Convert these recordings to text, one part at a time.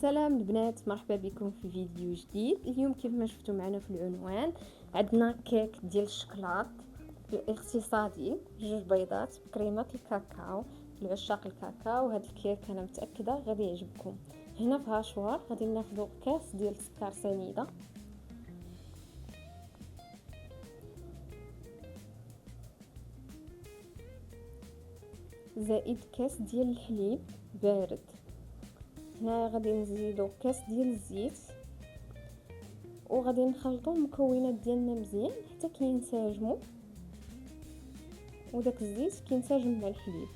سلام البنات، مرحبا بكم في فيديو جديد. اليوم كيف ما شفتوا معنا في العنوان عندنا كيك ديال الشكلاط الاقتصادي، 2 بيضات بكريمه الكاكاو. لعشاق الكاكاو هذا الكيك انا متاكده غادي يعجبكم. هنا في هاشوار غادي ناخذ كاس ديال السكر سنيده، زائد كاس ديال الحليب بارد. هنا غادي نزيدو كاس ديال الزيت، وغادي نخلطوا المكونات ديالنا مزيان حتى كينسجموا، وداك الزيت كينسجم مع الحليب.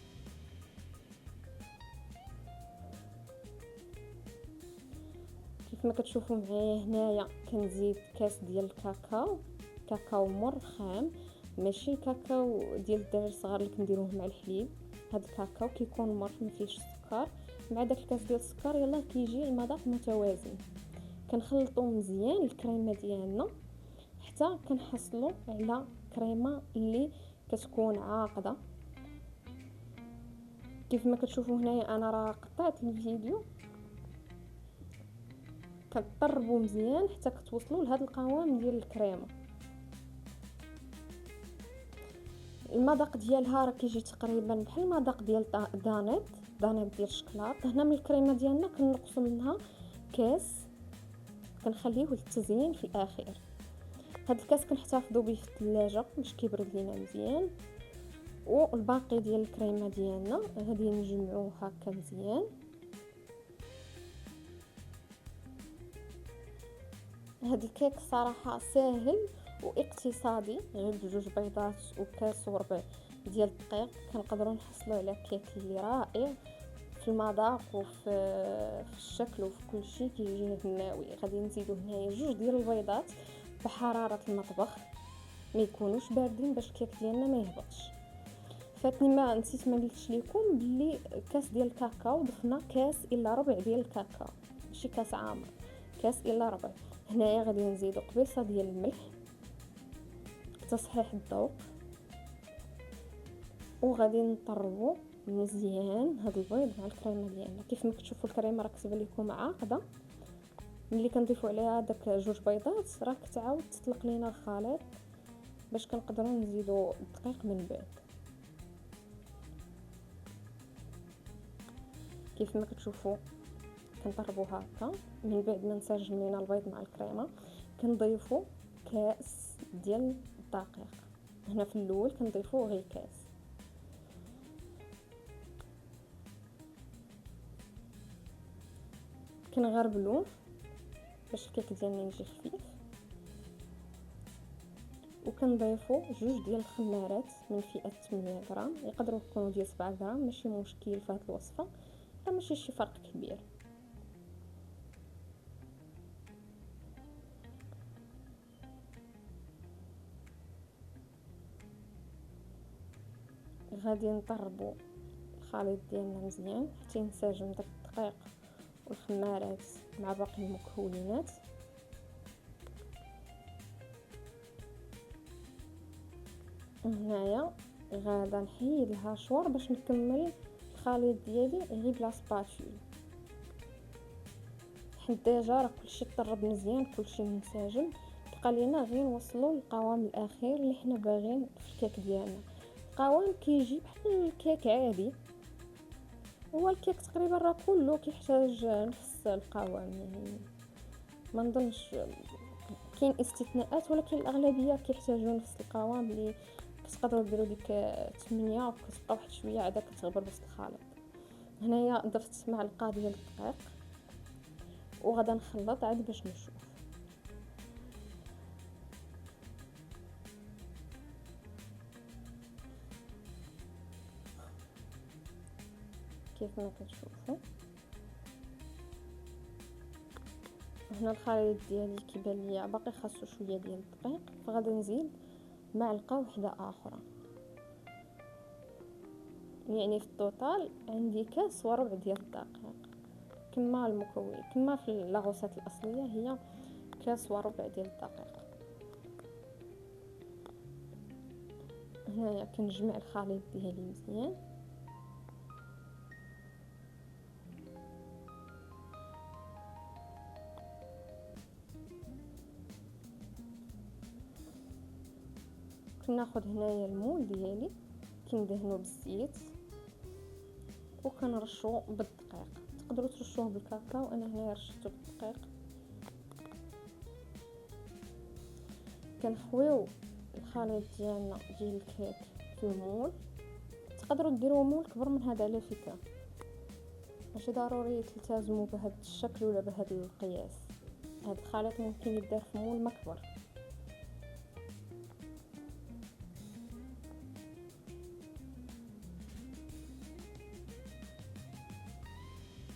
كيف ما كتشوفوا معايا هنايا كنزيد كاس ديال الكاكاو، كاكاو مر خام، ماشي كاكاو ديال الدراري الصغار اللي كنديروه مع الحليب. هذا الكاكاو كيكون مر ما فيهش السكر، مع داك الكاس ديال السكر يلا كيجي المذاق متوازن. كنخلطوا مزيان الكريمه ديالنا حتى كنحصلوا على كريمه اللي كتكون عاقده. كيف ما كتشوفوا هنايا انا راه قطعت الفيديو. كتطربوا مزيان حتى كتوصلوا لهذا القوام ديال الكريمه. المذاق ديالها راه كيجي تقريبا بحال المذاق ديال دانيت ديال الشكلاط. هنا من الكريمه ديالنا كنقصوا منها كاس، كنخليوه للتزيين في الاخير. هاد الكاس كنحتفظوا به في الثلاجه باش كيبرد لينا مزيان. والباقي ديال الكريمه ديالنا غادي نجمعوه هكا مزيان. هاد الكيك صراحه ساهل واقتصادي، غير بجوج بيضات وكاس وربع ديال الدقيق كنقدروا نحصلوا على كيك اللي رائع في المذاق وفي الشكل وفي كل شيء، كيجي هناوي. غادي نزيدوا هنايا 2 ديال البيضات بحراره المطبخ، ما يكونوش باردين باش الكيك ديالنا ما يهبطش. فاتني ما نسيت ما قلتش لكم باللي كاس ديال الكاكاو ضفنا كاس الا ربع ديال الكاكاو، ماشي كاس عامر، كاس الا ربع. هنايا غادي نزيدوا قبيصه ديال الملح تصحيح الذوق، وغادي نطربوا مزيان هاد البيض مع الكريمه ديالنا. كيف ما كتشوفوا الكريمه راه كتبان لكم عاقده. ملي كنضيفوا عليها داك 2 بيضات راه كتعاود تطلق لينا الخليط باش كنقدروا نزيدوا الدقيق من بعد. كيف ما كتشوفوا كنطربوا هكا. من بعد ما نسجم لينا البيض مع الكريمه كنضيفوا كاس ديال الدقيق. هنا في الاول كنضيفوا غير كاس، كنغربلوه باش الكيك ديالنا يجي خفيف. وكنضيفوا 2 ديال الخمارات من فئه 8 غرام، يقدروا يكونوا ديال 7 غرام، ماشي مشكل في هذه الوصفه، راه ماشي شي فرق كبير. غادي نطربوا الخليط ديالنا مزيان حتى ينسجم داك الدقيق والخمارات مع باقي المكونات. هنايا غادا نحيد الهاشوار باش نكمل الخليط ديالي غير بلا سباتول. حيت ديجا راه كلشي طرب مزيان، كلشي منسجم. بقى لينا غير نوصلوا للقوام الاخير اللي حنا باغيين في الكيك ديالنا. القوام كيجي بحال الكيك عادي، هو الكيك تقريبا راه كله كيحتاج نفس القوام، يعني ما نظنش كاين استثناءات، ولكن الاغلبيه كيحتاجوا نفس القوام اللي كتقدروا ديروا ديك 8 وكتبقى واحد شويه عاد كتغبر وسط الخليط. هنايا ضفت معلقه ديال الدقيق وغادا نخلط عاد باش نشوف. كيف ما كتشوفوا هنا الخليط ديالي كيبان ليا باقي خاصو شويه ديال الدقيق، فغادي نزيد معلقه وحده اخرى. يعني في الطوطال عندي كاس وربع ديال الدقيق، كما المكون كما في لاغوسات الاصليه هي كاس وربع ديال الدقيق. هنايا كنجمع الخليط ديالي مزيان. كناخذ هنايا المول ديالي كندهنو بالزيت وكنرشو بالدقيق. تقدروا ترشوه بالكاكاو، انا هنايا رشيتو بالدقيق. كنخويو الخليط ديالنا ديال الكيك في المول. تقدروا ديروا مول كبر من هذا على فكره، ماشي ضروري تلتزموا بهذا الشكل ولا بهذا القياس. هذا الخليط ممكن يدار في مول ما كبر.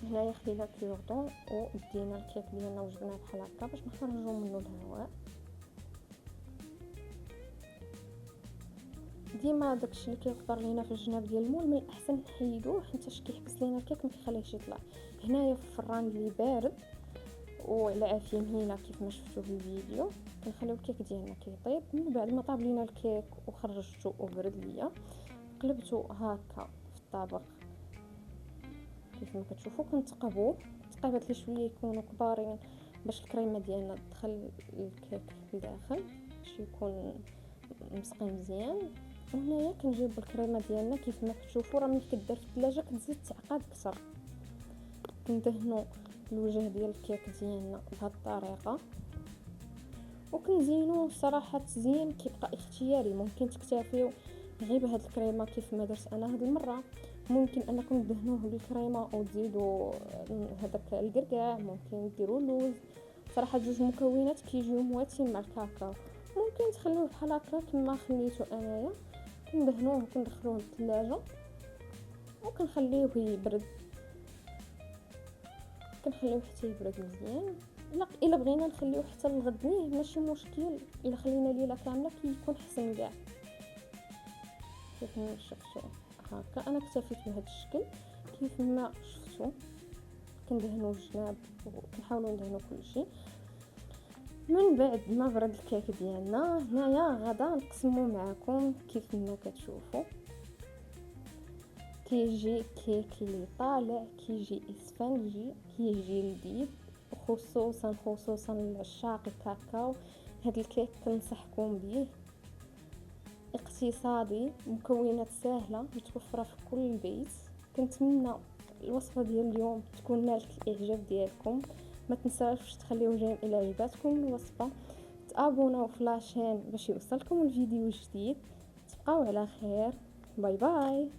هنايا خدينا كيوردون ودينا الكيك ديالنا وجبناه بحال هكا باش نخرجوا منه الهواء. ديما داكشي اللي كيقدر لينا في الجناب ديال المول من الاحسن نحيدوه، حيت كيحبس لينا الكيك ما كيخليهش يطلع. هنايا في الفران اللي بارد وعلى عافيه مهيله كيف ما شفتوا في الفيديو، كنخليو الكيك ديالنا كيطيب. من بعد ما طاب لينا الكيك وخرجته وبرد ليا، قلبته هكا في الطبق كيف ما كتشوفوا. كنتقبوه تقيبات لي شويه يكونوا كبارين باش الكريمه ديالنا تدخل الكيك لداخل باش يكون مسقي مزيان. وهنايا كنجيب الكريمه ديالنا كيف ما كتشوفوا، راه ملي كدار في الثلاجه كتزيد تعقد اكثر. كندهنوا الوجه ديال الكيك ديالنا بهذه الطريقه وكنزينوه. الصراحه التزيين كيبقى اختياري، ممكن تكتفيو غير بهاد الكريمه كيف ما درت انا هاد المره. ممكن انكم تدهنوه بالكريمه وتزيدوا هذاك الكركاع، ممكن ديروا اللوز. صراحه جوج مكونات كيجيو مواتين مع الكاكاو. ممكن تخلوه بحال هكا كما خليته انايا، كندهنوه وكندخلوه للثلاجه وكنخليوه يبرد. كنخليوه حتى يبرد مزيان. الا بغينا نخليوه حتى لغدنيه ماشي مشكل، الا خلينا ليله كامله كيكون حسن كاع. كيف ما شفتوا هكا انا اكتفيت بهذا الشكل كيف ما شفتوا. كندهنوا الجناب وكنحاولوا ندهنوا كل شيء. من بعد ما برد الكيك ديالنا هنايا غدا نقسمو معكم كيف ما كتشوفوا. كيجي كيك اللي طالع، كيجي اسفنجي، كيجي لذيذ، خصوصا لعشاق الكاكاو. هاد الكيك كنصحكم به، اقتصادي، مكونات سهله متوفره في كل بيت. كنتمنى الوصفه ديال اليوم تكون نالت الاعجاب ديالكم. ما تنساوش تخليو جيم الى عجبتكم الوصفه، تابوناو في لاشين باش يوصلكم الفيديو الجديد. تبقاو على خير، باي باي.